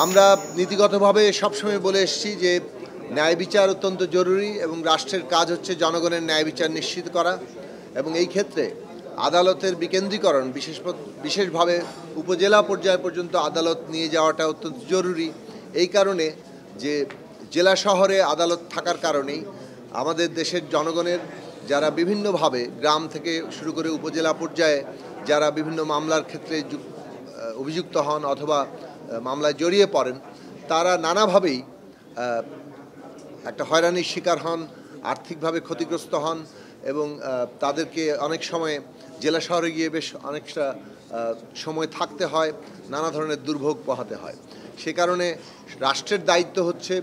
আমরা নীতিগতভাবে সবসময় বলে এসেছি যে ন্যায় বিচার অত্যন্ত জরুরি এবং রাষ্ট্রের কাজ হচ্ছে জনগণের ন্যায় বিচার নিশ্চিত করা এবং এই ক্ষেত্রে আদালতের বিকেন্দ্রীকরণ বিশেষভাবে উপজেলা পর্যায় পর্যন্ত আদালত নিয়ে যাওয়াটা অত্যন্ত জরুরি। এই কারণে যে জেলা শহরে আদালত থাকার কারণেই আমাদের দেশের জনগণের যারা বিভিন্নভাবে গ্রাম থেকে শুরু করে উপজেলা পর্যায়ে যারা বিভিন্ন মামলার ক্ষেত্রে অভিযুক্ত হন অথবা মামলায় জড়িয়ে পড়েন, তারা নানাভাবেই একটা হয়রানির শিকার হন, আর্থিকভাবে ক্ষতিগ্রস্ত হন এবং তাদেরকে অনেক সময় জেলা শহরে গিয়ে বেশ অনেকটা সময় থাকতে হয়, নানা ধরনের দুর্ভোগ পোহাতে হয়। সে কারণে রাষ্ট্রের দায়িত্ব হচ্ছে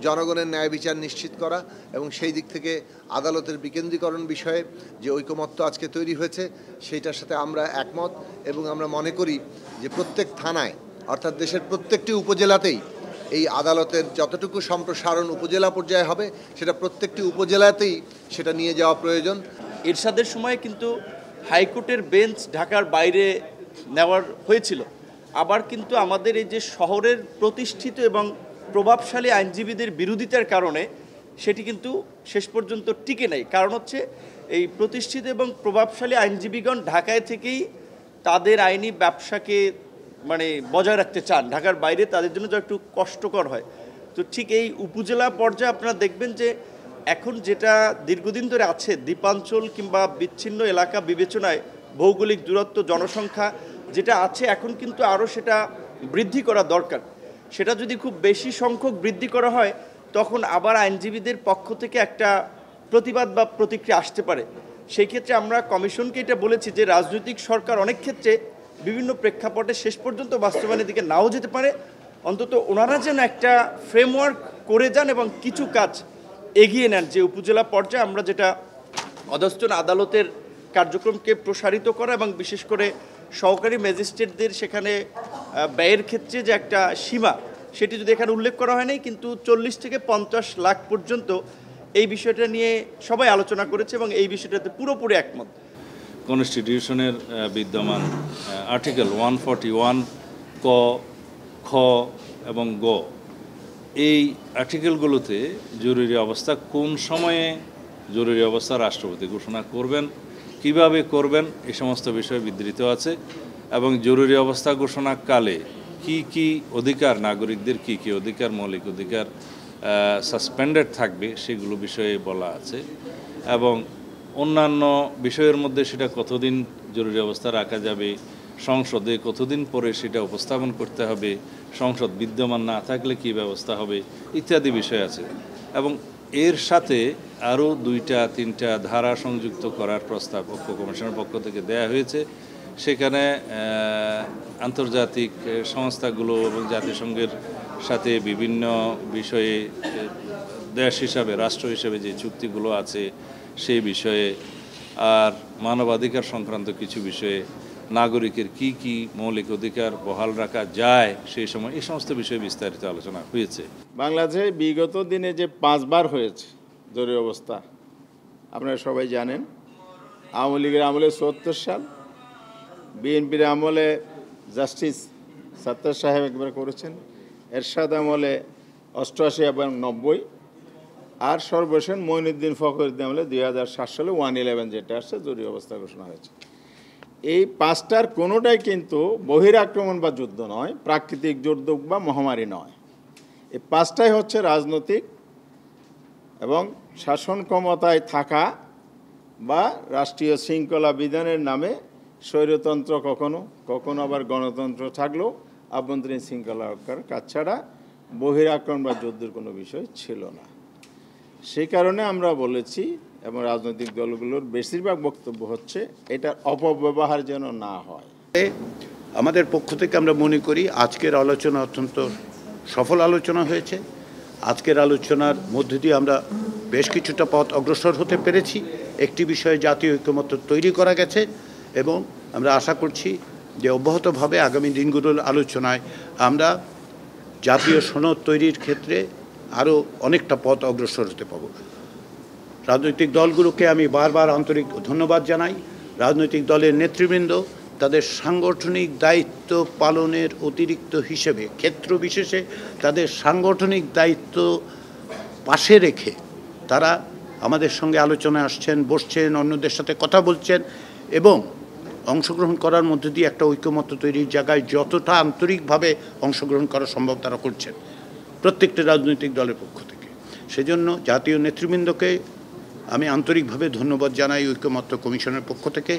জনগণের ন্যায় বিচার নিশ্চিত করা এবং সেই দিক থেকে আদালতের বিকেন্দ্রীকরণ বিষয়ে যে ঐকমত্য আজকে তৈরি হয়েছে সেইটার সাথে আমরা একমত এবং আমরা মনে করি যে প্রত্যেক থানায় অর্থাৎ দেশের প্রত্যেকটি উপজেলাতেই এই আদালতের যতটুকু সম্প্রসারণ উপজেলা পর্যায়ে হবে সেটা প্রত্যেকটি উপজেলাতেই সেটা নিয়ে যাওয়া প্রয়োজন। এরশাদের সময় কিন্তু হাইকোর্টের বেঞ্চ ঢাকার বাইরে নেওয়ার হয়েছিল, আবার কিন্তু আমাদের এই যে শহরের প্রতিষ্ঠিত এবং প্রভাবশালী আইনজীবীদের বিরোধিতার কারণে সেটি কিন্তু শেষ পর্যন্ত টিকে নেই। কারণ হচ্ছে এই প্রতিষ্ঠিত এবং প্রভাবশালী আইনজীবীগণ ঢাকায় থেকেই তাদের আইনি ব্যবসাকে বজায় রাখতে চান, ঢাকার বাইরে তাদের জন্য যা একটু কষ্টকর হয়। তো ঠিক এই উপজেলা পর্যায়ে আপনারা দেখবেন যে এখন যেটা দীর্ঘদিন ধরে আছে দ্বীপাঞ্চল কিংবা বিচ্ছিন্ন এলাকা বিবেচনায় ভৌগোলিক দূরত্ব জনসংখ্যা যেটা আছে এখন কিন্তু আরও সেটা বৃদ্ধি করা দরকার। সেটা যদি খুব বেশি সংখ্যক বৃদ্ধি করা হয় তখন আবার আইনজীবীদের পক্ষ থেকে একটা প্রতিবাদ বা প্রতিক্রিয়া আসতে পারে। সেই ক্ষেত্রে আমরা কমিশনকে এটা বলেছি যে রাজনৈতিক সরকার অনেক ক্ষেত্রে বিভিন্ন প্রেক্ষাপটে শেষ পর্যন্ত বাস্তবায়নের দিকে নাও যেতে পারে, অন্তত ওনারা যেন একটা ফ্রেমওয়ার্ক করে যান এবং কিছু কাজ এগিয়ে নেন। যে উপজেলা পর্যায়ে আমরা যেটা অধস্তন আদালতের কার্যক্রমকে প্রসারিত করা এবং বিশেষ করে সহকারী ম্যাজিস্ট্রেটদের সেখানে ব্যয়ের ক্ষেত্রে যে একটা সীমা সেটি যদি এখানে উল্লেখ করা হয় নাই, কিন্তু 40 থেকে 50 লাখ পর্যন্ত এই বিষয়টা নিয়ে সবাই আলোচনা করেছে এবং এই বিষয়টাতে পুরোপুরি একমত। কনস্টিটিউশনের বিদ্যমান আর্টিকেল 141 ক, খ এবং গ এই আর্টিকেলগুলোতে জরুরি অবস্থা কোন সময়ে জরুরি অবস্থা রাষ্ট্রপতি ঘোষণা করবেন, কিভাবে করবেন, এই সমস্ত বিষয় বিধৃত আছে এবং জরুরি অবস্থা ঘোষণাকালে কি কি অধিকার নাগরিকদের কি কি অধিকার মৌলিক অধিকার সাসপেন্ডেড থাকবে সেগুলো বিষয়ে বলা আছে এবং অন্যান্য বিষয়ের মধ্যে সেটা কতদিন জরুরি অবস্থা রাখা যাবে, সংসদে কতদিন পরে সেটা উপস্থাপন করতে হবে, সংসদ বিদ্যমান না থাকলে কি ব্যবস্থা হবে ইত্যাদি বিষয় আছে এবং এর সাথে আরও 2-3টা ধারা সংযুক্ত করার প্রস্তাব ঐক্য কমিশনের পক্ষ থেকে দেয়া হয়েছে। সেখানে আন্তর্জাতিক সংস্থাগুলো এবং জাতিসংঘের সাথে বিভিন্ন বিষয়ে দেশ হিসাবে রাষ্ট্র হিসাবে যে চুক্তিগুলো আছে সেই বিষয়ে আর মানবাধিকার সংক্রান্ত কিছু বিষয়ে নাগরিকের কি কি মৌলিক অধিকার বহাল রাখা যায় সেই সময় এই সমস্ত বিষয়ে বিস্তারিত আলোচনা হয়েছে। বাংলাদেশে বিগত দিনে যে 5 বার হয়েছে জরুরি অবস্থা আপনারা সবাই জানেন। আওয়ামী লীগের আমলে 74 সাল, বিএনপির আমলে জাস্টিস সাত্তার সাহেব একবার করেছেন, এরশাদ আমলে 88 এবং 90, আর সর্বশেষ মঈনুদ্দিন ফখরুদ্দিন আমলে 2007 সালে 111 যেটা আসছে জরুরি অবস্থা ঘোষণা হয়েছে। এই 5টার কোনোটাই কিন্তু বহিরাক্রমণ বা যুদ্ধ নয়, প্রাকৃতিক দুর্যোগ বা মহামারী নয়। এই 5টাই হচ্ছে রাজনৈতিক এবং শাসন ক্ষমতায় থাকা বা রাষ্ট্রীয় শৃঙ্খলা বিধানের নামে স্বৈরতন্ত্র কখনো কখনো আবার গণতন্ত্র থাকলেও আভ্যন্তরীণ শৃঙ্খলা রক্ষার কাজ ছাড়া বহিরাক্রমণ বা যুদ্ধের কোনো বিষয় ছিল না। সেই কারণে আমরা বলেছি এবং রাজনৈতিক দলগুলোর বেশিরভাগ বক্তব্য হচ্ছে এটার অপব্যবহার যেন না হয়। আমাদের পক্ষ থেকে আমরা মনে করি আজকের আলোচনা অত্যন্ত সফল আলোচনা হয়েছে। আজকের আলোচনার মধ্য দিয়ে আমরা বেশ কিছুটা পথ অগ্রসর হতে পেরেছি। একটি বিষয়ে জাতীয় ঐকমত্য তৈরি করা গেছে এবং আমরা আশা করছি যে অব্যাহতভাবে আগামী দিনগুলোর আলোচনায় আমরা জাতীয় সনদ তৈরির ক্ষেত্রে আরও অনেকটা পথ অগ্রসর হতে পারব। রাজনৈতিক দলগুলোকে আমি বারবার আন্তরিক ধন্যবাদ জানাই। রাজনৈতিক দলের নেতৃবৃন্দ তাদের সাংগঠনিক দায়িত্ব পালনের অতিরিক্ত হিসেবে ক্ষেত্র বিশেষে তাদের সাংগঠনিক দায়িত্ব পাশে রেখে তারা আমাদের সঙ্গে আলোচনায় আসছেন, বসছেন, অন্যদের সাথে কথা বলছেন এবং অংশগ্রহণ করার মধ্যে দিয়ে একটা ঐকমত্য তৈরির জায়গায় যতটা আন্তরিকভাবে অংশগ্রহণ করা সম্ভব তারা করছেন প্রত্যেকটি রাজনৈতিক দলের পক্ষ থেকে। সেজন্য জাতীয় নেতৃবৃন্দকে আমি আন্তরিকভাবে ধন্যবাদ জানাই ঐকমত্য কমিশনের পক্ষ থেকে।